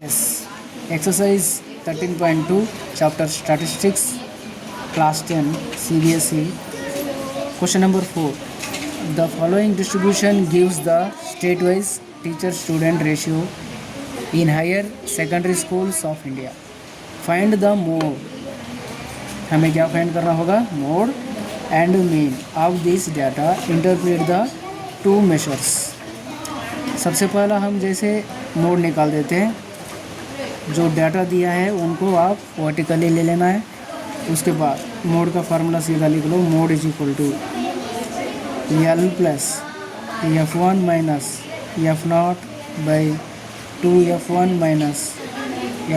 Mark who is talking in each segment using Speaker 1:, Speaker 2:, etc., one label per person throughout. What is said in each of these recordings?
Speaker 1: Yes. Exercise 13.2, chapter Statistics, class 10, CBSE. Question number 4. The following distribution gives the state-wise teacher-student ratio in higher secondary schools of India. Find the mode. हमें क्या find करना होगा? Mode and mean of this data. Interpret the two measures. सबसे पहला हम जैसे mode निकाल देते हैं. जो डाटा दिया है उनको आप वर्टिकली ले लेना है. उसके बाद मोड का फार्मूला सीधा लिख लो. Mode is equal to L plus F1 minus F0 by 2F1 minus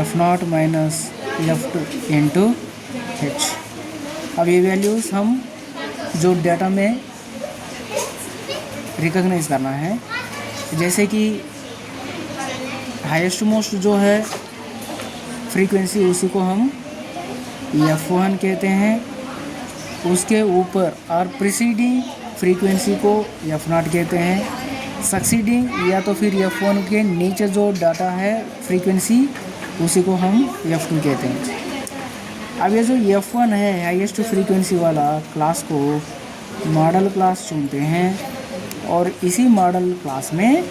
Speaker 1: F0 minus F2 into H. अब ये वैल्यूज़ हम जो डाटा में रिकॉग्नाइज करना है, जैसे कि हाईएस्ट मोस्ट जो है फ्रीक्वेंसी उसी को हम F1 कहते हैं. उसके ऊपर और प्रीसीडिंग फ्रीक्वेंसी को F0 कहते हैं. सक्सीडिंग या तो फिर F1 के नीचे जो डाटा है फ्रीक्वेंसी उसी को हम F2 कहते हैं. अब ये जो F1 है हाईएस्ट फ्रीक्वेंसी वाला क्लास को मॉडल क्लास चुनते हैं और इसी मॉडल क्लास में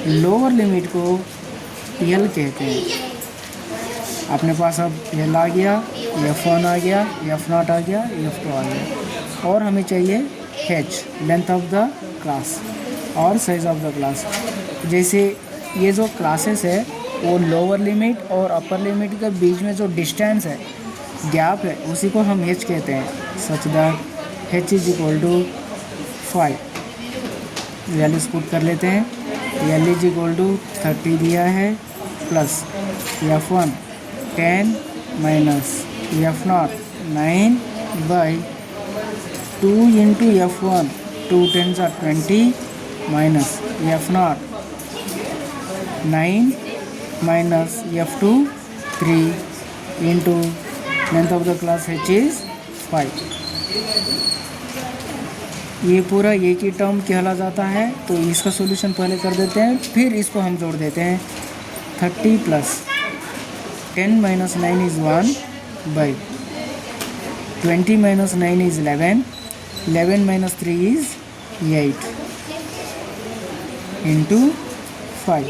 Speaker 1: लोअर लिमिट को L कहते हैं. अपने पास अब L आ गया, F1 आ गया, F0 आ गया, F2 आ गया और हमें चाहिए H, length of the class और साइज ऑफ द क्लास. जैसे ये जो क्लासेस है वो लोअर लिमिट और अपर लिमिट के बीच में जो डिस्टेंस है, गैप है, उसी को हम H कहते हैं. Such that H is equal to 5. Values put कर लेते हैं. L इज इक्वल टू 30 दिया है plus F1 10 minus F0 9 by 2 into F1 2 10 20 minus F0 9 minus F2 3 into length of the class H is 5. ये पूरा एक ही टर्म कहला जाता है. तो इसका सॉल्यूशन पहले कर देते हैं, फिर इसको हम जोड़ देते हैं. 30 plus 10 minus 9 is 1 by 20 minus 9 is 11. 11 minus 3 is 8 into 5.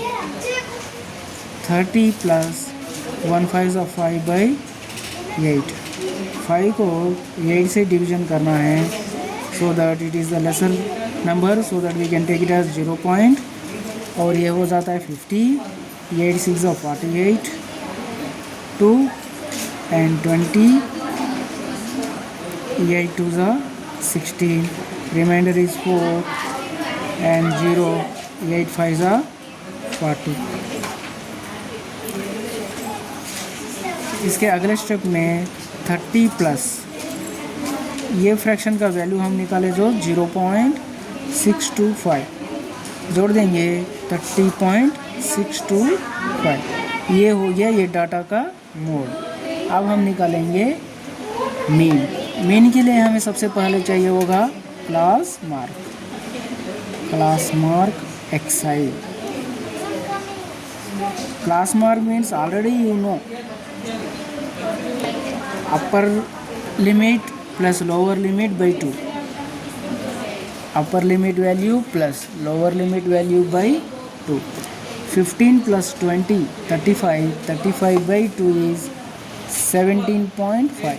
Speaker 1: 30 plus 1 5 of 5 by 8. 5 को 8 से डिवीजन करना है so that it is the lesser number, so that we can take it as 0 point. और ये हो जाता है 50. 8 6 of 48 2 and 20. 8 2 the 16. Remainder is 4 and 0. 8 5 the 40. इसके अगले स्टेप में 30 प्लस ये फ्रैक्शन का वैल्यू हम निकाले जो 0.625 जोड़ देंगे 30.625. ये हो गया ये डाटा का मोड. अब हम निकालेंगे मीन. मीन के लिए हमें सबसे पहले चाहिए होगा class mark. Class mark xi. Class mark means already you know upper limit plus lower limit by 2. upper limit value plus lower limit value by 2. 15 plus 20 35. 35 by 2 is 17.5.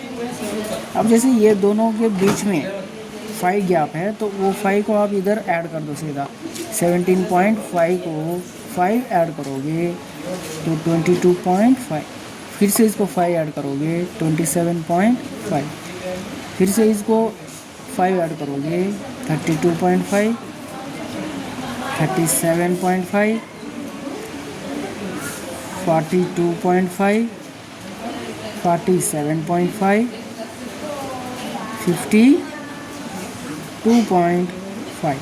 Speaker 1: अब जैसे ये दोनों के बीच में 5 गैप है तो वो 5 को आप इधर ऐड कर दो सीधा. 17.5 को 5 ऐड करोगे तो 22.5. फिर से इसको 5 ऐड करोगे 27.5. फिर से इसको 5 ऐड करोगे 32.5. 37.5. 42.5. 47.5. 52.5.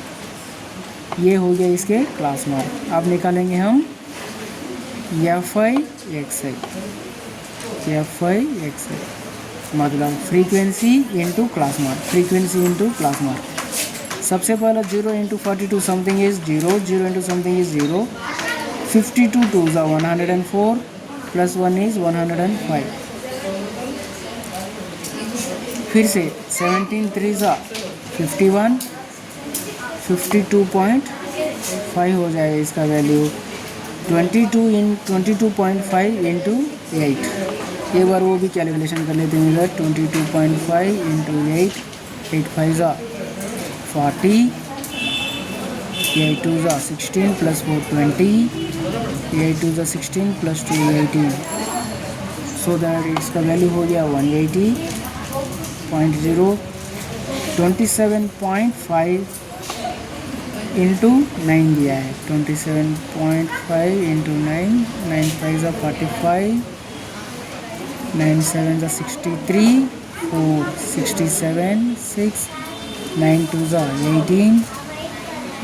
Speaker 1: ये हो गया इसके क्लास मार्क. अब निकालेंगे हम Fi xi. मतलब frequency into class mark. Frequency into class mark. सबसे पहला 0 into 42 something is 0. 0 into something is 0. 52 2 ज़ा 104 प्लस 1 इज़ 105। फिर से 17 3 ज़ा 51, 52.5 हो जाएगा इसका वैल्यू। 22.5 इंटू 8। एक बार वो भी कैलकुलेशन कर लेते हैं इधर। 22.5 इंटू 8, 8 5 ज़ा 40, 8 2 ज़ा 16 प्लस 4 20, 8 2 ज़ा 16 प्लस 2 18। सो दैट इसका वैल्यू हो गया 180.0। 27.5 इंटू 9 दिया है। 27.5 इंटू 9, 9 5 ज़ा 45, 9 7 ज़ा 63, 4 67 6, 9 2 ज़ा 18,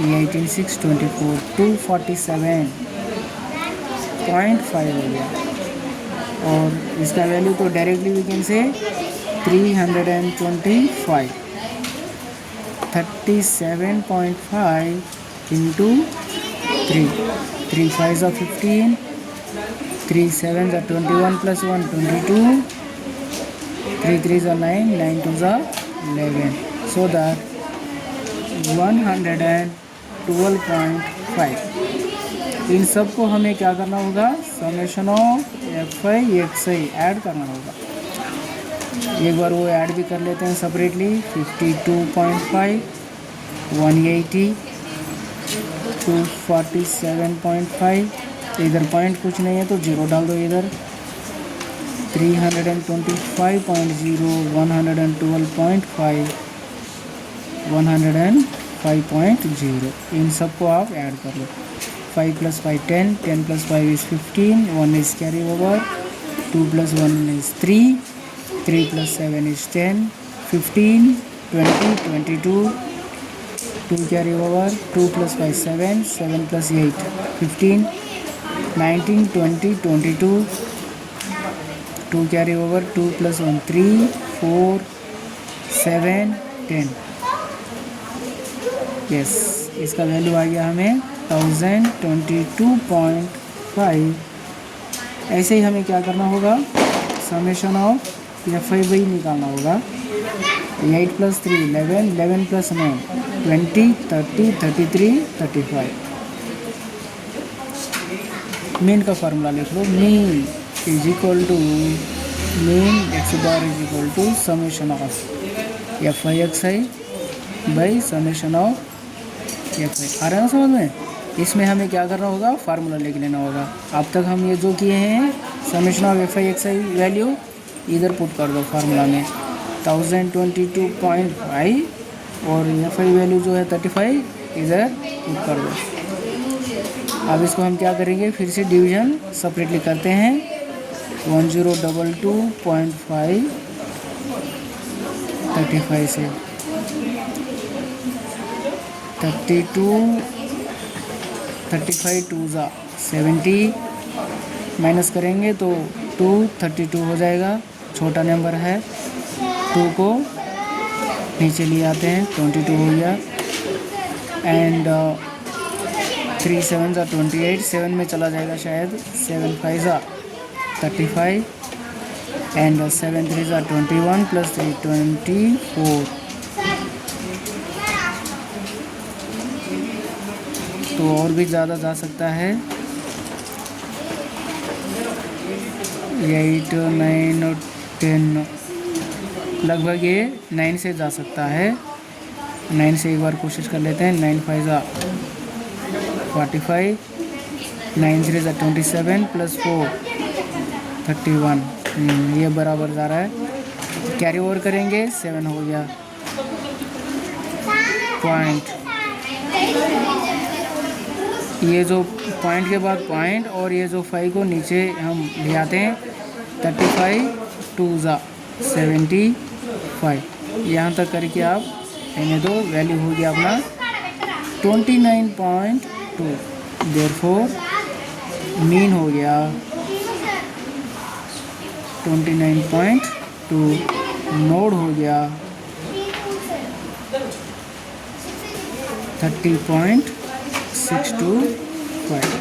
Speaker 1: 18 6 24, 247.5 हो गया। और इसका वैल्यू तो directly we can say 325। 37.5 into 3, 3 5 ज़ा 15, 3 7 ज़ा 21 प्लस 1 22, 3 3 ज़ा 9, 9 2 ज़ा 11। So that 112.5। इन सब को हमें क्या करना होगा, summation of FI XI add करना होगा। एक बार वो ऐड भी कर लेते हैं सेपरेटली। 52.5, 180, 247.5। इधर पॉइंट कुछ नहीं है तो जीरो डाल दो इधर। 325.0, 112.5, 105.0। इन सबको आप ऐड कर लो। 5 + 5 10, 10 + 5 is 15, 1 is carry over, 2 + 1 is 3, 3 + 7 is 10, 15, 20, 22, 2 carry over, 2 + 5 7, 7 + 8 15, 19, 20, 22, 2 carry over, 2 + 1 3, 4 7 10। Yes, इसका वैल्यू आ गया हमें 1022.5। ऐसे ही हमें क्या करना होगा, समेशन ऑफ FI निकालना होगा। 8 + 3 11, 11 + 9 20, 30, 33, 35। मीन का फार्मूला लिख लो। Mean is equal to mean x bar is equal to summation of FI XI by summation of FI। आ रहा है ना समझ में। इसमें हमें क्या करना होगा, फार्मूला लिख लेना होगा। अब तक हम ये जो किए हैं summation of FI XI value इधर पुट कर दो फार्मूला में। 1022.5 और FI वैल्यू जो है 35 इधर पुट कर दो। अब इसको हम क्या करेंगे, फिर से डिवीजन सेपरेटली करते हैं। 1022.5 35 से 32, 35 2 ज़ा 70 माइनस करेंगे तो 2 32 हो जाएगा। छोटा नंबर है, 2 को नीचे ले आते हैं, 22 हो गया। एंड 3 7 ज़ा 28, 7 में चला जाएगा शायद। 7 5 ज़ा 35 एंड 7 3 ज़ा 21 प्लस 3 24। तो और भी ज़्यादा जा सकता है। 8 9 और 10, लगभग ये 9 से जा सकता है। 9 से एक बार कोशिश कर लेते हैं। 9 5 ज़ा 45, 9 3 ज़ा 27 प्लस 4 31। ये बराबर जा रहा है। कैरी ओवर करेंगे, 7 हो गया। पॉइंट, ये जो पॉइंट के बाद पॉइंट और ये जो 5 को नीचे हम ले आते हैं। 35 2 ज़ा 75, यहाँ तक करके आप रहने दो। वैल्यू हो गया अपना 29.2। देयरफॉर मीन हो गया 29.2। नोड हो गया 30.625।